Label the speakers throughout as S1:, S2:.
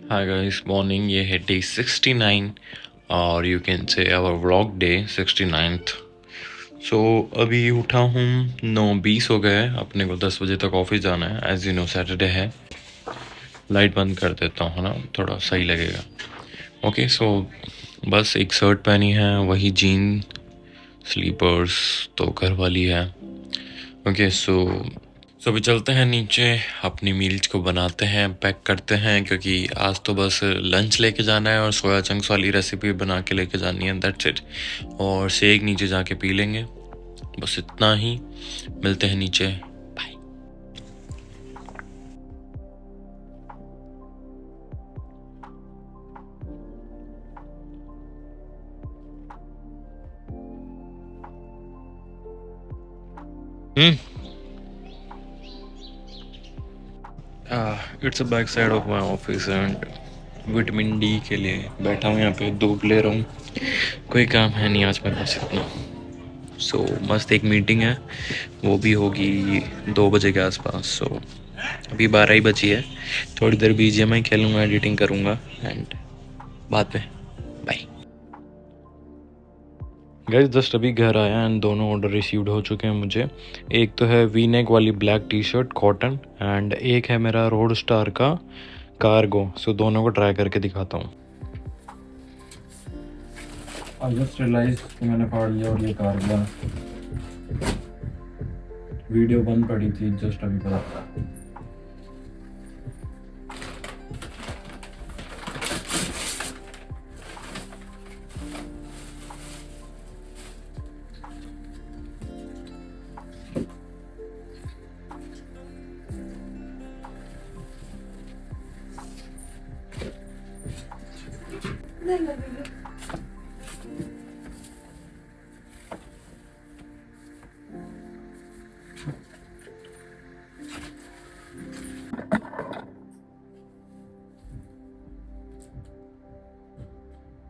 S1: Hi guys, morning. ये है day 69 और you can say our vlog day 69th। So अभी उठा हूँ, 9:20 हो गए। अपने को 10 बजे तक ऑफिस जाना है। एज यू नो सैटरडे है। लाइट बंद कर देता हूँ ना, थोड़ा सही लगेगा। ओके, सो बस एक शर्ट पहनी है, वही जीन, स्लीपर्स तो घर वाली है। ओके, सो अभी चलते हैं नीचे, अपनी मील्स को बनाते हैं, पैक करते हैं, क्योंकि आज तो बस लंच लेके जाना है और सोया चंक्स वाली रेसिपी बना के लेके जानी है। That's it. और शेक नीचे जाके पी लेंगे, बस इतना ही। मिलते हैं नीचे, bye. It's a back side of my office and vitamin D के लिए बैठा हूँ यहाँ पे, धूप ले रहा हूँ। कोई काम है नहीं आज मेरे पास इतना। मस्त एक मीटिंग है, वो भी होगी 2 बजे के आसपास। अभी 12 ही बची है। थोड़ी देर BGMI खेलूँगा, एडिटिंग करूँगा एंड बाद में बाय। गाइस, जस्ट अभी घर आया एंड दोनों ऑर्डर रिसीव्ड हो चुके हैं मुझे। एक तो है वी नेक वाली black T shirt cotton and एक है मेरा रोड स्टार का कार्गो। दोनों को ट्राई करके दिखाता हूँ। आई जस्ट रियलाइज कि मैंने फाड़ लिया और ये कार्गो वीडियो बंद पड़ी थी, जस्ट अभी पता था।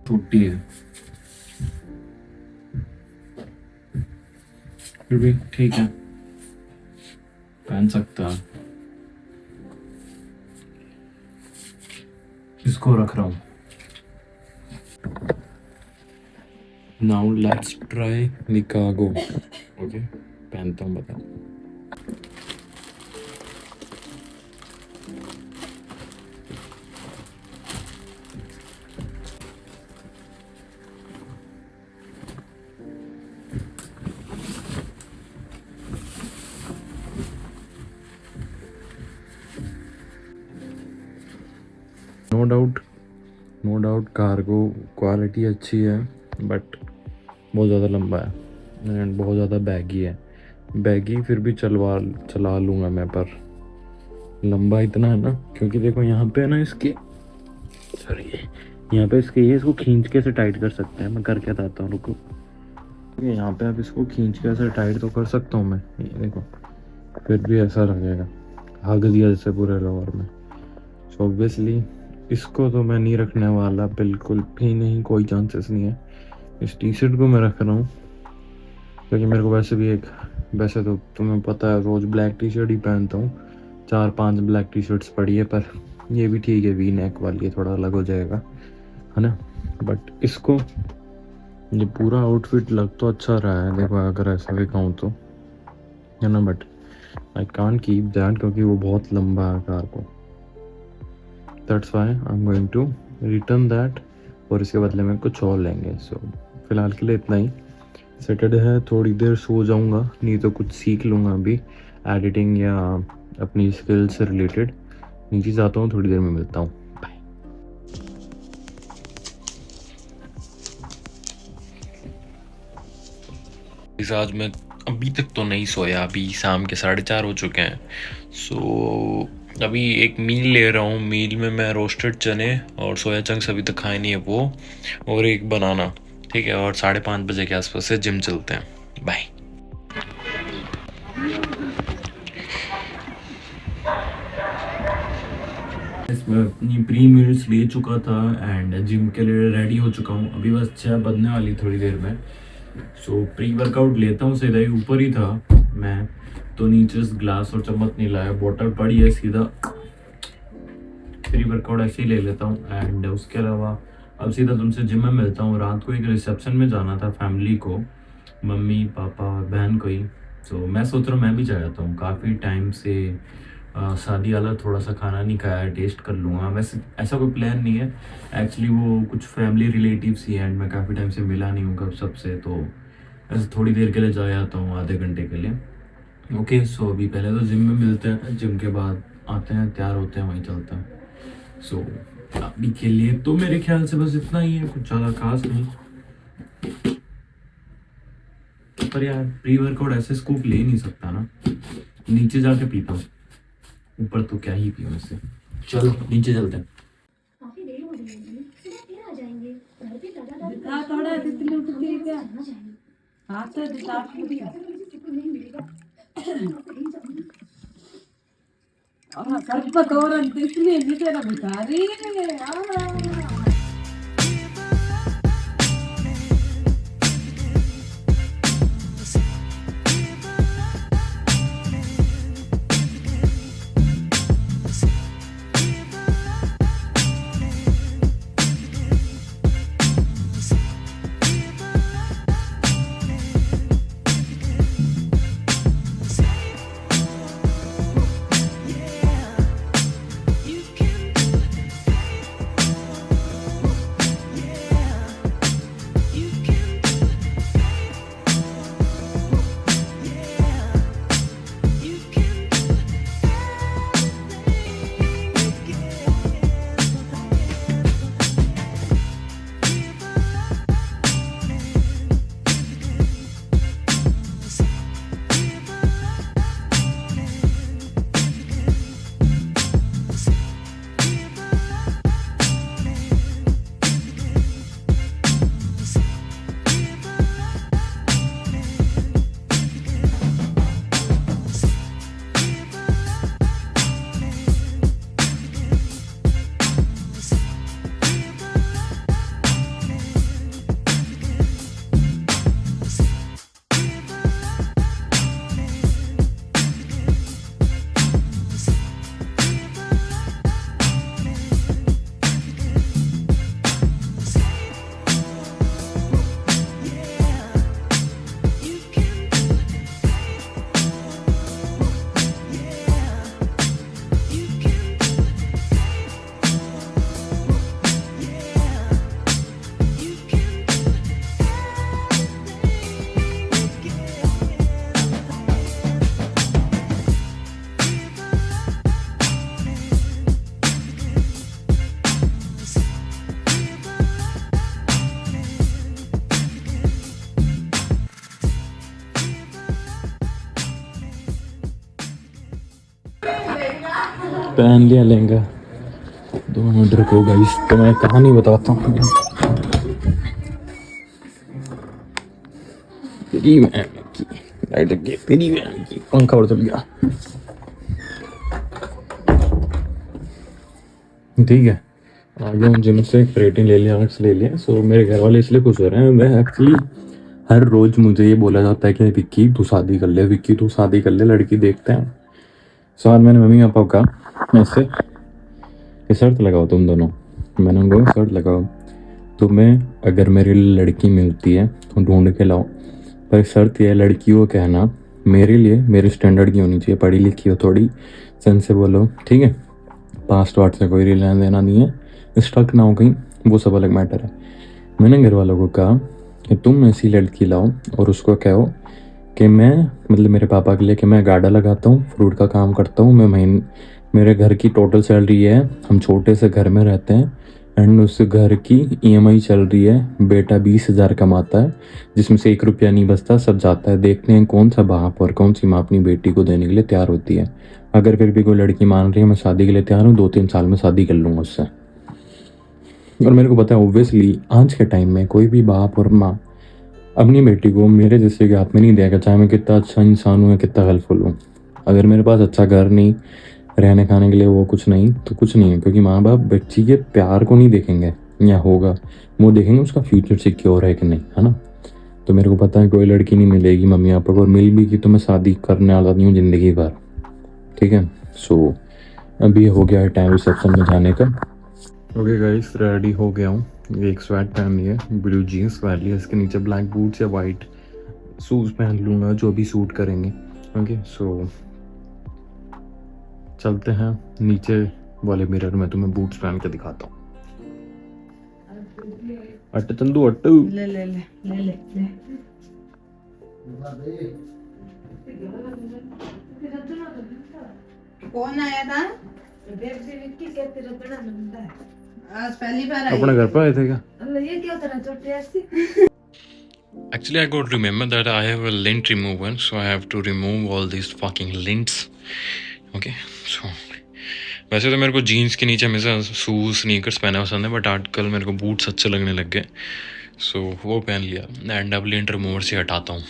S1: टूटी है, फिर भी ठीक है, पहन सकता है। इसको रख रहा हूँ। Now let's try the cargo. Okay, पहनता हूँ, बता। नो डाउट कार्गो क्वालिटी अच्छी है, बट बहुत ज़्यादा लंबा है एंड बहुत ज़्यादा बैगी है। बैगी फिर भी चला लूँगा मैं, पर लंबा इतना है ना, क्योंकि देखो यहाँ पे है ना इसके, सॉरी, यहाँ पे इसके ये इसको खींच के ऐसे टाइट कर सकते हैं। मैं करके बताता हूँ, रुको। यहाँ पे अब इसको खींच के ऐसे टाइट तो कर सकता हूँ मैं, ये देखो, फिर भी ऐसा लगेगा हग दिया जैसे पूरे लोअर में। ऑब्वियसली इसको तो मैं नहीं रखने वाला, बिल्कुल भी नहीं, कोई चांसेस नहीं है। इस टी शर्ट को मैं रख रहा हूँ क्योंकि मेरे को वैसे तो तुम्हें पता है, रोज़ ब्लैक टी शर्ट ही पहनता हूँ। 4-5 ब्लैक टी शर्ट्स पड़ी है, पर ये भी ठीक है, वी नेक वाली है, थोड़ा अलग हो जाएगा, है ना। बट इसको, ये पूरा आउटफिट लग तो अच्छा रहा है, देखो, अगर ऐसा भी कहूँ तो, है ना। But I can't keep that क्योंकि वो बहुत लंबा है कार को। That's why I am going to return that और इसके बदले में कुछ और लेंगे। फिलहाल के लिए इतना ही। सैटरडे है, थोड़ी देर सो जाऊंगा, नहीं तो कुछ सीख लूँगा अभी, एडिटिंग या अपनी स्किल से रिलेटेड। नीचे जाता हूँ, थोड़ी देर में मिलता हूँ, बाय। आज मैं अभी तक तो नहीं सोया, अभी शाम के 4:30 हो चुके हैं। अभी एक मील ले रहा हूँ। मील में मैं रोस्टेड चने और सोया चंक्स अभी तक खाए नहीं है वो, और एक बनाना, ठीक है। और 5:30 बजे के आसपास से जिम चलते हैं, बाय। मैं अपनी प्री मील्स ले चुका था एंड जिम के लिए रेडी हो चुका हूँ। अभी बस 6 बजने वाली थोड़ी देर में। प्री वर्कआउट लेता हूँ, सीधा ही ऊपर ही था मैं, तो नीचे ग्लास और चम्मच नहीं लाया, बॉटल पड़ी है, सीधा प्री वर्कआउट ऐसे ही ले लेता हूँ। एंड उसके अलावा अब सीधा तुमसे जिम में मिलता हूँ। रात को एक रिसेप्शन में जाना था फैमिली को, मम्मी पापा और बहन को ही। तो मैं सोच रहा हूँ मैं भी जा जाता हूँ, काफ़ी टाइम से शादी वाला थोड़ा सा खाना नहीं खाया है, टेस्ट कर लूँगा। वैसे ऐसा कोई प्लान नहीं है एक्चुअली, वो कुछ फैमिली रिलेटिव्स ही हैं एंड मैं काफ़ी टाइम से मिला नहीं हूँ कब सबसे, तो ऐसे थोड़ी देर के लिए जा जाता हूँ, आधे घंटे के लिए। ओके सो अभी पहले तो जिम में मिलते हैं, जिम के बाद आते हैं, तैयार होते हैं, वहीं चलते हैं। सो अभी के लिए तो मेरे ख्याल से बस इतना ही है, कुछ ज़्यादा खास नहीं। पर यार प्री वर्कआउट ऐसे स्कूप ले नहीं सकता ना, नीचे जाके पीता हूँ, ऊपर तो क्या ही पीऊँ इससे। चलो नीचे चलते हैं।
S2: काफी देर हो गई है, सुबह फिर आ जाएंगे। घर पे दादा
S3: दिखा थोड़ा तितली उठती है क्या? हाँ तो दिखा
S2: नहीं मिलेगा।
S3: सर्प तोरण तितली नीचे ना भिखारी है।
S1: पहन लिया लहंगा, 2 मिनट रुको गाइस, तो मैं कहानी बताता हूँ। मेरी बहन की लाइट लगी, मेरी बहन की पंखा उड़ गया। ठीक है, आ गया हूँ जिम से, क्रेटिन ले लिया, आर्ट्स ले लिया। सो मेरे घर वाले इसलिए खुश हो रहे हैं। मैं एक्चुअली हर रोज मुझे ये बोला जाता है कि विक्की तू शादी कर ले, विक्की तू शादी कर ले, लड़की देखते हैं। सो आज मैंने मम्मी पापा का ऐसे शर्त लगाओ तुम दोनों, मैंने उनको शर्त लगाओ, तुम्हें अगर मेरी लड़की मिलती है तो ढूंढ के लाओ, पर शर्त यह है लड़की को कहना मेरे लिए मेरे स्टैंडर्ड की होनी चाहिए, पढ़ी लिखी हो थोड़ी, सन से बोलो, ठीक है। पास्ट वाट से कोई लेना देना नहीं है, स्टक ना हो कहीं, वो सब अलग मैटर है। मैंने घर वालों को कहा कि तुम ऐसी लड़की लाओ और उसको कहो कि मैं मतलब मेरे पापा के लिए कि मैं गाड़ा लगाता हूँ, फ्रूट का काम करता हूँ, मैं मेरे घर की टोटल सैलरी है, हम छोटे से घर में रहते हैं एंड उस घर की EMI चल रही है, बेटा 20,000 कमाता है जिसमें से 1 रुपया नहीं बचता, सब जाता है। देखते हैं कौन सा बाप और कौन सी माँ अपनी बेटी को देने के लिए तैयार होती है। अगर फिर भी कोई लड़की मान रही है मैं शादी के लिए तैयार हूँ, 2-3 साल में शादी कर लूँगा उससे। और मेरे को पता है ऑब्वियसली आज के टाइम में कोई भी बाप और माँ अपनी बेटी को मेरे जैसे के हाथ में नहीं देगा, चाहे मैं कितना अच्छा इंसान हूँ या कितना हेल्पफुल हूँ। अगर मेरे पास अच्छा घर नहीं, रहने खाने के लिए वो कुछ नहीं तो कुछ नहीं है, क्योंकि माँ बाप बच्ची के प्यार को नहीं देखेंगे या होगा, वो देखेंगे उसका फ्यूचर सिक्योर है कि नहीं, है ना। तो मेरे को पता है कोई लड़की नहीं मिलेगी मम्मी पापा को, और मिल भी की तो मैं शादी करने वाला नहीं हूँ ज़िंदगी भर, ठीक है। सो अभी हो गया है टाइम रिसेप्शन में जाने का। ओके गाइस, रेडी हो गया हूँ। ये एक स्वेट पहन ली है, ब्लू जीन्स पहन ली है, इसके नीचे ब्लैक बूट्स या वाइट शूज़ पहन लूँगा जो भी सूट करेंगे। ओके सो चलते हैं नीचे वाले मिरर में, तुम्हें बूट्स पहन के दिखाता हूँ। अट्टे चंदू अट्टू।
S3: ले ले ले ले ले ले कौन आया था? आज पहली बार आई।
S1: अपने घर पर आए थे क्या?
S2: ये क्या तरह चोटे ऐसी
S1: Actually, I got to remember that I have a lint remover, so I have to remove all these fucking lints. Okay, so वैसे तो मेरे को जीन्स के नीचे हमेशा शूज स्नीकर्स पहना पसंद है, बट आजकल मेरे को बूट्स अच्छे लगने लग गए, सो वो पहन लिया एंड अब लिंट रिमूवर से हटाता हूँ।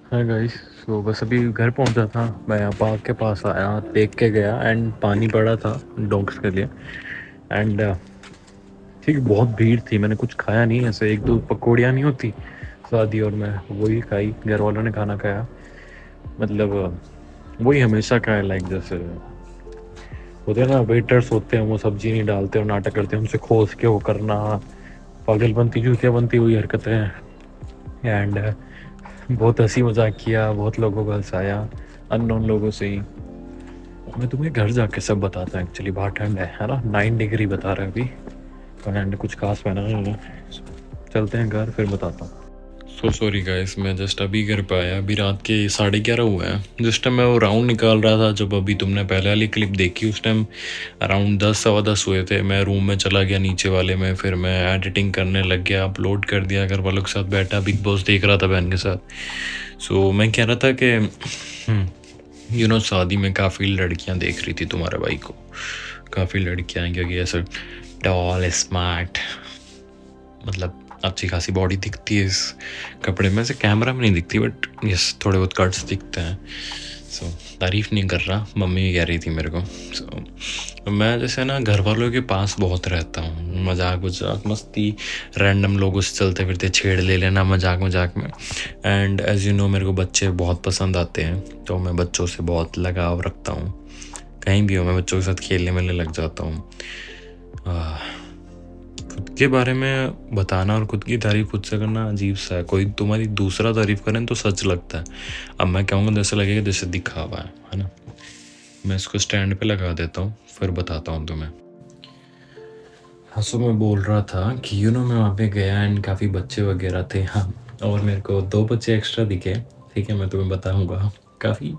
S1: हाय गाइस, सो बस अभी घर पहुंचा था मैं, यहाँ पार्क के पास आया, देख के गया एंड पानी पड़ा था डॉग्स के लिए एंड ठीक बहुत भीड़ थी। मैंने कुछ खाया नहीं, ऐसे एक दो पकौड़ियाँ नहीं होती शादी, और मैं वही खाई। घर वालों ने खाना खाया, मतलब वही हमेशा खाया, लाइक जैसे होते हैं ना वेटर्स होते हैं, वो सब्जी नहीं डालते और नाटक करते हैं, उनसे खोस के वो करना, पागलपंती जूतियाँ बनती हुई हरकतें एंड बहुत हंसी मजाक किया, बहुत लोगों को हंसाया, अननोन लोगों से ही। मैं तुम्हें घर जाके सब बताता हूँ। एक्चुअली बाहर ठंड है ना, 9 डिग्री बता रहा है अभी एंड कुछ खास पहना नहीं है। चलते हैं घर, फिर बताता हूँ। सो सॉरी गाइस, मैं जस्ट अभी घर पे आया, अभी रात के 11:30 हुए हैं। जिस टाइम मैं वो राउंड निकाल रहा था, जब अभी तुमने पहले वाली क्लिप देखी, उस टाइम अराउंड 10 सवा 10 हुए थे। मैं रूम में चला गया नीचे वाले में, फिर मैं एडिटिंग करने लग गया, अपलोड कर दिया, घर वालों के साथ बैठा बिग बॉस देख रहा था बहन के साथ। सो मैं कह रहा था कि यू नो शादी में काफ़ी लड़कियां देख रही थी तुम्हारे भाई को, काफ़ी लड़कियां, क्योंकि ऐसा टॉल स्मार्ट, मतलब अच्छी खासी बॉडी दिखती है इस कपड़े में, से कैमरा में नहीं दिखती, बट यस थोड़े बहुत कट्स दिखते हैं। सो तारीफ़ नहीं कर रहा, मम्मी भी कह रही थी मेरे को। सो मैं जैसे ना घर वालों के पास बहुत रहता हूँ, मजाक वजाक मस्ती, रैंडम लोगों से चलते फिरते छेड़ ले लेना मजाक मजाक में। एंड एज यू नो मेरे को बच्चे बहुत पसंद आते हैं, तो मैं बच्चों से बहुत लगाव रखता हूँ। कहीं भी हो मैं बच्चों के साथ खेलने में लग जाता हूँ। खुद के बारे में बताना और खुद की तारीफ खुद से करना अजीब सा है। कोई तुम्हारी दूसरा तारीफ करें तो सच लगता है, अब मैं कहूँगा जैसे लगेगा जैसे दिखावा है ना। मैं इसको स्टैंड पे लगा देता हूँ, फिर बताता हूँ तुम्हें। हाँ, सो मैं बोल रहा था कि यू नो मैं वहाँ पे गया एंड काफ़ी बच्चे वगैरह थे। हाँ, और मेरे को 2 बच्चे एक्स्ट्रा दिखे, ठीक है, मैं तुम्हें बताऊँगा। काफ़ी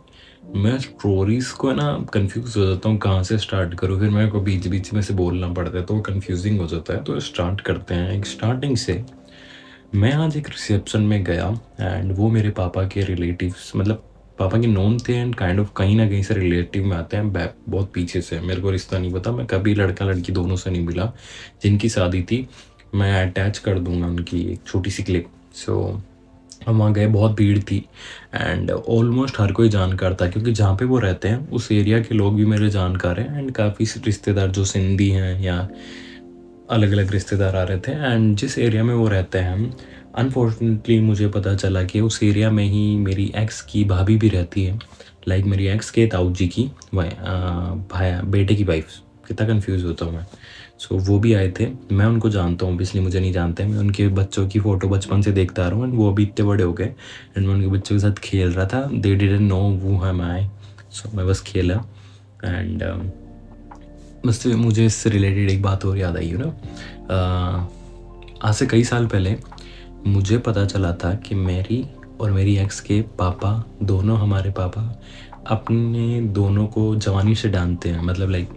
S1: मैं स्टोरीज़ को ना कंफ्यूज हो जाता हूँ, कहाँ से स्टार्ट करूँ, फिर मेरे को बीच बीच में से बोलना पड़ता है, तो वो कंफ्यूजिंग हो जाता है। तो स्टार्ट करते हैं एक स्टार्टिंग से। मैं आज एक रिसेप्शन में गया एंड वो मेरे पापा के रिलेटिव्स, मतलब पापा के नोन थे एंड काइंड ऑफ कहीं ना कहीं से रिलेटिव में आते हैं, बैक बहुत पीछे से। मेरे को रिश्ता नहीं पता, मैं कभी लड़का लड़की दोनों से नहीं मिला। जिनकी शादी थी मैं अटैच कर दूंगा उनकी एक छोटी सी क्लिप। सो हम वहाँ गए, बहुत भीड़ थी एंड ऑलमोस्ट हर कोई जानकार था, क्योंकि जहाँ पे वो रहते हैं उस एरिया के लोग भी मेरे जानकार हैं एंड काफ़ी रिश्तेदार जो सिंधी हैं या अलग अलग रिश्तेदार आ रहे थे। एंड जिस एरिया में वो रहते हैं, अनफॉर्चुनेटली मुझे पता चला कि उस एरिया में ही मेरी एक्स की भाभी भी रहती है, लाइक मेरी एक्स के ताऊ जी की भाई बेटे की वाइफ। कितना कंफ्यूज होता हूँ मैं। सो वो भी आए थे, मैं उनको जानता हूँ, इसलिए मुझे नहीं जानते, मैं उनके बच्चों की फ़ोटो बचपन से देखता आ रहा हूँ एंड वो अभी इतने बड़े हो गए एंड मैं उनके बच्चों के साथ खेल रहा था। दे डिडंट नो वो है मैं, सो मैं बस खेला एंड बस मुझे इससे रिलेटेड एक बात और याद आई। यू नो आज से कई साल पहले मुझे पता चला था कि मेरी और मेरी एक्स के पापा दोनों, हमारे पापा अपने दोनों को जवानी से जानते हैं। मतलब लाइक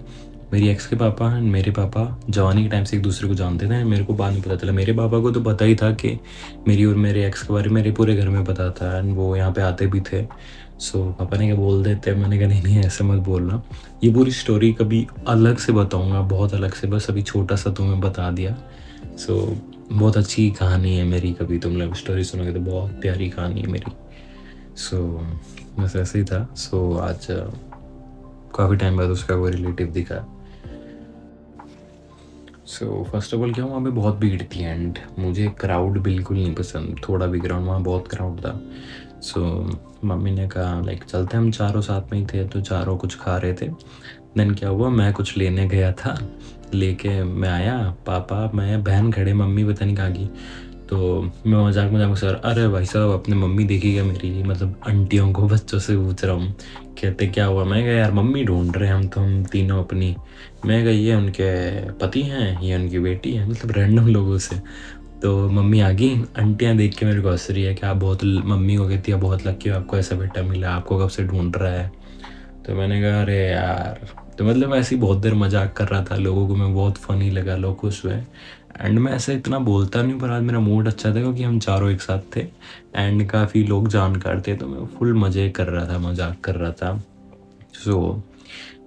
S1: मेरी एक्स के पापा एंड मेरे पापा जवानी के टाइम से एक दूसरे को जानते थे। मेरे को बाद में पता चला, मेरे पापा को तो पता ही था कि मेरी और मेरे एक्स के बारे में मेरे पूरे घर में पता था एंड वो यहाँ पे आते भी थे। सो पापा ने क्या बोल देते, मैंने कहा नहीं नहीं ऐसे मत बोलना। ये पूरी स्टोरी कभी अलग से बताऊँगा, बहुत अलग से, बस अभी छोटा सा तुम्हें बता दिया। सो बहुत अच्छी कहानी है मेरी, कभी तुम लव स्टोरी सुनोगे तो बहुत प्यारी कहानी है मेरी। सो बस ऐसे ही था। सो आज काफ़ी टाइम बाद उसका कोई रिलेटिव दिखा। सो फर्स्ट ऑफ ऑल क्या वहाँ पे बहुत भीड़ थी एंड मुझे क्राउड बिल्कुल नहीं पसंद, थोड़ा भी ग्राउंड, वहाँ बहुत क्राउड था। सो मम्मी ने कहा लाइक चलते, हम चारों साथ में ही थे तो चारों कुछ खा रहे थे। देन क्या हुआ, मैं कुछ लेने गया था, लेके मैं आया, पापा मैं बहन खड़े, मम्मी पता नहीं कहाँ गई। तो मैं मजाक मजाक में सर, अरे भाई साहब अपने मम्मी देखिएगा मेरी, मतलब आंटियों को बच्चों से पूछ रहा हूँ। कहते क्या हुआ, मैं कहा यार मम्मी ढूंढ रहे हैं हम, तो हम तीनों अपनी। मैं कहा ये उनके पति हैं, ये उनकी बेटी है, मतलब रैंडम लोगों से। तो मम्मी आ गई, आंटियाँ देख के मेरे को हंस रही है कि आप बहुत, मम्मी को कहती है बहुत लकी हो, आपको ऐसा बेटा मिला, आपको कब से ढूंढ रहा है। तो मैंने कहा अरे यार, तो मतलब ऐसे ही बहुत देर मजाक कर रहा था, लोगों को मैं बहुत फ़नी लगा, लोग खुश हुए। एंड मैं ऐसे इतना बोलता नहीं, पर आज मेरा मूड अच्छा था क्योंकि हम चारों एक साथ थे एंड काफ़ी लोग जानकार थे, तो मैं फुल मज़े कर रहा था, मजाक कर रहा था। सो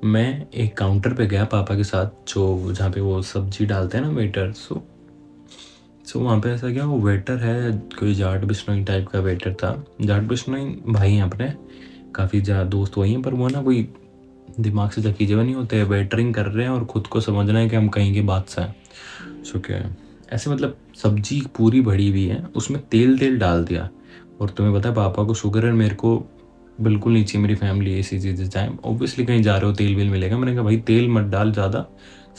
S1: मैं एक काउंटर पे गया पापा के साथ, जो जहाँ पे वो सब्जी डालते हैं ना वेटर। सो वहाँ पे ऐसा क्या, वो वेटर है कोई जाट बिश्नोई टाइप का वेटर था। जाट बिश्नोई भाई हैं अपने, काफ़ी ज़्यादा दोस्त वही हैं, पर वो ना कोई दिमाग से चकीजे नहीं होते, वेटरिंग कर रहे हैं और ख़ुद को समझना है कि हम कहीं के बादशाह हैं। सो क्या ऐसे, मतलब सब्जी पूरी बड़ी हुई है, उसमें तेल डाल दिया। और तुम्हें पता है पापा को शुगर है, मेरे को बिल्कुल नहीं चाहिए, मेरी फैमिली ऐसी चीज़ें चाहे, ऑब्वियसली कहीं जा रहे हो तेल मिलेगा। मैंने कहा भाई तेल मत डाल ज़्यादा,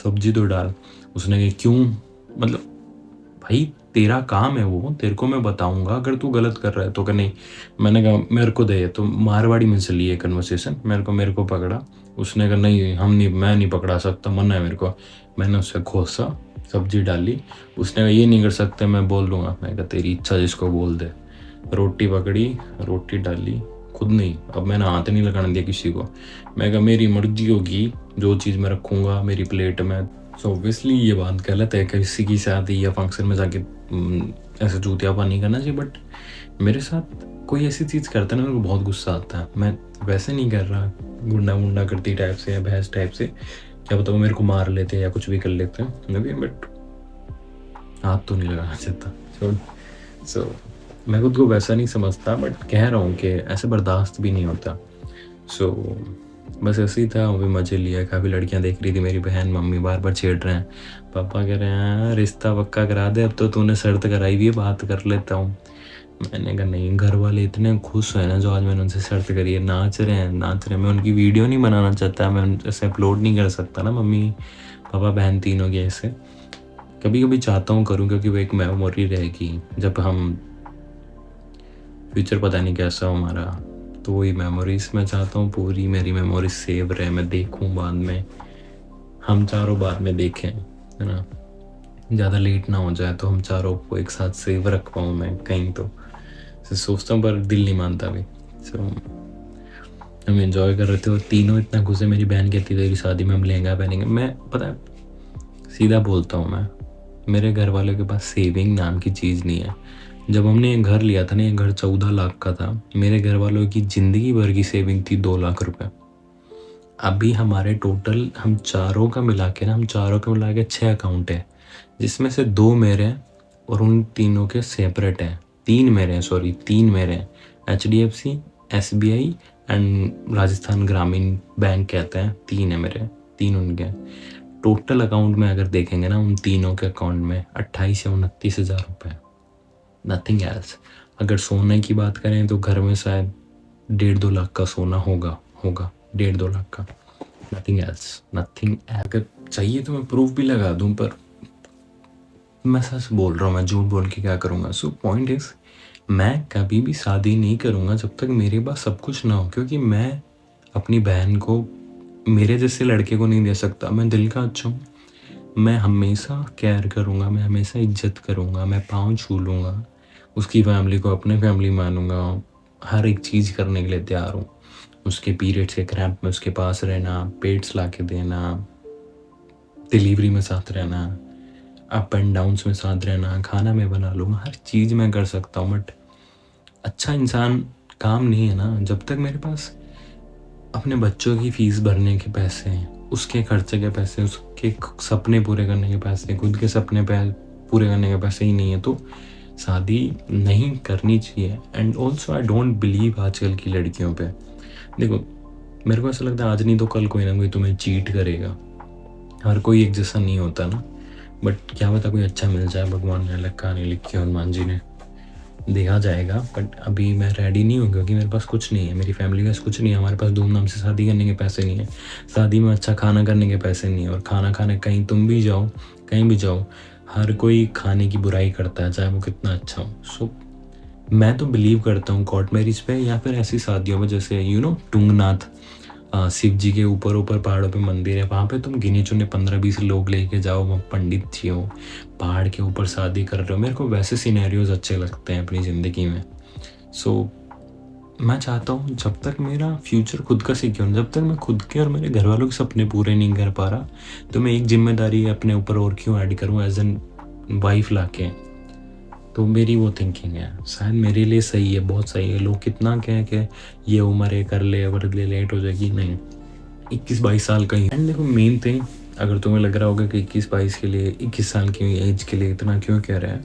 S1: सब्जी तो डाल। उसने कहा क्यों, मतलब भाई तेरा काम है वो, तेरे को मैं बताऊंगा अगर तू गलत कर रहा है तो। क्या नहीं, मैंने कहा मेरे को दे, तो मारवाड़ी में चली है कन्वर्सेशन, मेरे को पकड़ा। उसने कहा नहीं मैं नहीं पकड़ा सकता, मना है मेरे को। मैंने उससे खोसा, सब्जी डाली। उसने कहा ये नहीं कर सकते, मैं बोल दूंगा। मैं कहा तेरी इच्छा, जिसको बोल दे। रोटी पकड़ी, रोटी डाली, खुद नहीं, अब मैंने हाथ नहीं लगाने दिया किसी को। मैं कहा मेरी मर्जी होगी, जो चीज़ मैं रखूँगा मेरी प्लेट में। सो ऑब्वियसली ये बात गलत है, किसी की शादी या फंक्शन में जाके ऐसे जूतियापा नहीं करना चाहिए, बट मेरे साथ कोई ऐसी चीज़ करता है ना, मेरे को बहुत गुस्सा आता है। मैं वैसे नहीं कर रहा गुंडा मुंडा करती टाइप से या भैंस टाइप से, क्या पता वो मेरे को मार लेते या कुछ भी कर लेते हैं मे बी, बट हाथ तो नहीं लगाना चाहता। सो मैं खुद को वैसा नहीं समझता, बट कह रहा हूँ कि ऐसे बर्दाश्त भी नहीं होता। सो बस ऐसे ही था, वो भी मज़े लिया। काफ़ी लड़कियां देख रही थी, मेरी बहन मम्मी बार बार छेड़ रहे हैं। पापा कह रहे हैं रिश्ता पक्का करा दे, अब तो तूने शर्त कराई हुई है, बात कर लेता हूँ। मैंने कहा नहीं, घर वाले इतने खुश हैं ना जो आज मैंने उनसे शर्त करी है, नाच रहे हैं। मैं उनकी वीडियो नहीं बनाना चाहता, मैं ऐसे अपलोड नहीं कर सकता ना, मम्मी पापा बहन तीनों की ऐसे। कभी कभी चाहता हूँ करूँ, क्योंकि वो एक मेमोरी रहेगी जब हम, फ्यूचर पता नहीं कैसा हो हमारा, तो वही मेमोरीज मैं चाहता हूँ पूरी मेरी मेमोरीज सेव रहे, मैं देखूँ बाद में, हम चारों बाद में देखें, है ना। ज़्यादा लेट ना हो जाए तो हम चारों को एक साथ सेव रख पाऊँ मैं कहीं। तो सोचता हूँ पर दिल नहीं मानता अभी। सो हम एंजॉय कर रहे थे और तीनों इतना खुश है। मेरी बहन कहती तेरी शादी में हम लहंगा पहनेंगे। मैं पता है सीधा बोलता हूँ, मैं मेरे घर वालों के पास सेविंग नाम की चीज़ नहीं है। जब हमने ये घर लिया था ना, ये घर 14 लाख का था। मेरे घर वालों की ज़िंदगी भर की सेविंग थी 2 लाख रुपए। अभी हमारे टोटल हम चारों का मिला के 6 अकाउंट है, जिसमें से 2 मेरे हैं और उन तीनों के सेपरेट हैं। 3 मेरे हैं, HDFC, SBI एंड राजस्थान ग्रामीण बैंक कहते हैं। 3 है मेरे, 3 उनके। टोटल अकाउंट में अगर देखेंगे ना, उन तीनों के अकाउंट में 28 या 29 हज़ार रुपये, नथिंग एल्स। अगर सोने की बात करें तो घर में शायद 1.5-2 लाख का सोना होगा 1.5-2 लाख का, नथिंग एल्स। अगर चाहिए तो मैं प्रूफ भी लगा दूं, पर मैं सच बोल रहा हूँ, मैं झूठ बोल के क्या करूँगा। सो पॉइंट इज, मैं कभी भी शादी नहीं करूँगा जब तक मेरे पास सब कुछ ना हो, क्योंकि मैं अपनी बहन को मेरे जैसे लड़के को नहीं दे सकता। मैं दिल का अच्छा हूँ, मैं हमेशा केयर करूँगा, मैं हमेशा इज्जत करूँगा, मैं पाँव छू लूँगा, उसकी फैमिली को अपने फैमिली मानूंगा, हर एक चीज़ करने के लिए तैयार हूँ। उसके पीरियड्स के क्रैम्प में उसके पास रहना, पेड्स ला के देना, डिलीवरी में साथ रहना, अप एंड डाउन्स में साथ रहना, खाना मैं बना लूँगा, हर चीज़ मैं कर सकता हूँ। बट अच्छा इंसान काम नहीं है ना जब तक मेरे पास अपने बच्चों की फ़ीस भरने के पैसे हैं, उसके खर्चे के पैसे, उसके सपने पूरे करने के पैसे, खुद के सपने पूरे करने के पैसे ही नहीं है, तो शादी नहीं करनी चाहिए। And also I don't believe आजकल की लड़कियों पे। देखो मेरे को ऐसा लगता है आज नहीं तो कल कोई ना कोई तुम्हें चीट करेगा, हर कोई एक जैसा नहीं होता ना। बट क्या पता कोई अच्छा मिल जाए, भगवान ने अलग कहानी लिखी है, हनुमान जी ने, देखा जाएगा। बट अभी मैं रेडी नहीं हूँ क्योंकि मेरे पास कुछ नहीं है, मेरी फैमिली के पास कुछ नहीं है, हमारे पास धूमधाम से शादी करने के पैसे नहीं है, शादी में अच्छा खाना करने के पैसे नहीं है, और खाना खाने कहीं तुम भी जाओ, कहीं भी जाओ, हर कोई खाने की बुराई करता है चाहे वो कितना अच्छा हो। सो मैं तो बिलीव करता हूँ कोर्ट मैरिज पे या फिर ऐसी शादियों में जैसे टुंगनाथ, शिव जी के ऊपर ऊपर पहाड़ों पे मंदिर है, वहाँ पे तुम गिने चुने 15-20 लोग लेके जाओ, वहाँ पंडित जी हो, पहाड़ के ऊपर शादी कर रहे हो। मेरे को वैसे सिनेरियोज अच्छे लगते हैं अपनी ज़िंदगी में। सो मैं चाहता हूँ जब तक मेरा फ्यूचर खुद का सिक्योर, जब तक मैं खुद के और मेरे घर वालों के सपने पूरे नहीं कर पा रहा, तो मैं एक जिम्मेदारी अपने ऊपर और क्यों ऐड करूँ एज एन वाइफ लाके। तो मेरी वो थिंकिंग है, शायद मेरे लिए सही है, बहुत सही है। लोग कितना कहें कि ये उम्र है, कर ले, अगर ले लेट हो जाएगी, नहीं, 21-22 साल का ही। एंड देखो मेन थिंग, अगर तुम्हें लग रहा होगा कि 21-22 के लिए, 21 साल की एज के लिए इतना क्यों कह रहे हैं,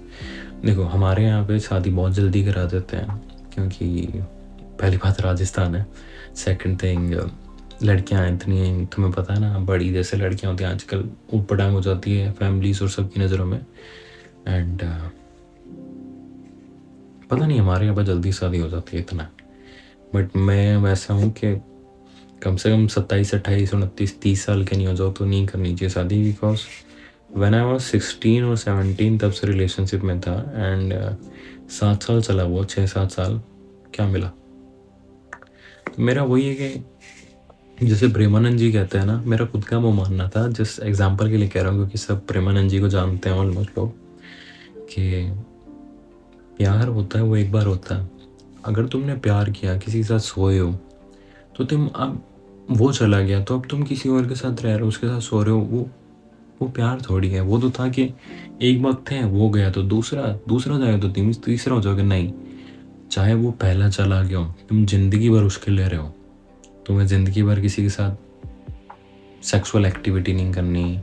S1: देखो हमारे यहाँ पे शादी बहुत जल्दी करा देते हैं, क्योंकि पहली बात राजस्थान है, सेकंड थिंग लड़कियाँ इतनी, तुम्हें पता है ना, बड़ी जैसे लड़कियाँ होती हैं आजकल, ऊटपटांग हो जाती है फैमिलीज और सबकी नज़रों में। एंड पता नहीं हमारे यहाँ पर जल्दी शादी हो जाती है इतना। बट मैं वैसा हूँ कि कम से कम 27, 28, 29, 30 साल के नहीं हो जाओ तो नहीं करनी चाहिए शादी, बिकॉज व्हेन आई वाज 16 और 17 तब से रिलेशनशिप में था, एंड 7 साल चला वो, 6-7 साल, क्या मिला। तो मेरा वही है कि जैसे प्रेमानंद जी कहते हैं ना, मेरा खुद का वो मानना था, जिस एग्जाम्पल के लिए कह रहा हूँ क्योंकि सब प्रेमानंद जी को जानते हैं ऑलमोस्ट लोग, कि प्यार होता है वो एक बार होता है। अगर तुमने प्यार किया, किसी के साथ सोए हो, तो तुम अब वो चला गया तो अब तुम किसी और के साथ रह रहे हो, उसके साथ सो रहे हो, वो प्यार थोड़ी है। वो तो था कि एक वक्त है, वो गया तो दूसरा जाएगा तो तीसरा हो जाएगा। नहीं, चाहे वो पहला चला गया हो, तुम जिंदगी भर उसके ले रहे हो, तुम्हें ज़िंदगी भर किसी के साथ सेक्सुअल एक्टिविटी नहीं करनी,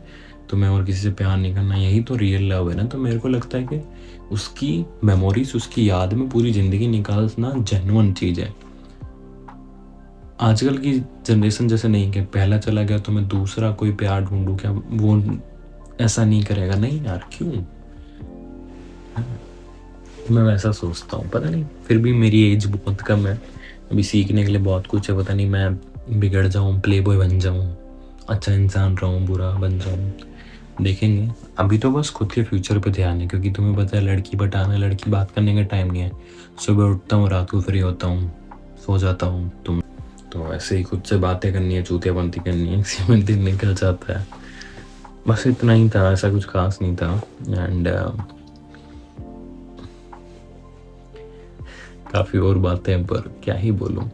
S1: तुम्हें और किसी से प्यार नहीं करना, यही तो रियल लव है ना। तो मेरे को लगता है कि उसकी मेमोरीज, उसकी याद में पूरी ज़िंदगी निकालना जेन्युइन चीज़ है। आजकल की जनरेशन जैसे नहीं कि पहला चला गया तो मैं दूसरा कोई प्यार ढूंढूं, क्या वो ऐसा नहीं करेगा। नहीं यार, क्यों, मैं वैसा सोचता हूँ। पता नहीं, फिर भी मेरी एज बहुत कम है, अभी सीखने के लिए बहुत कुछ है। पता नहीं मैं बिगड़ जाऊँ, प्ले बॉय बन जाऊँ, अच्छा इंसान रहूँ, बुरा बन जाऊँ, देखेंगे। अभी तो बस खुद के फ्यूचर पे ध्यान है, क्योंकि तुम्हें पता है लड़की पटाना, लड़की बात करने का टाइम नहीं है। सुबह उठता हूँ, रात को फ्री होता हूँ, सो जाता हूँ। तो ऐसे ही खुद से बातें करनी है, चूतियाबंती करनी है, इसी में दिन निकल जाता है। बस इतना ही था, ऐसा कुछ खास नहीं था। एंड काफ़ी और बातें, पर क्या ही बोलूँ।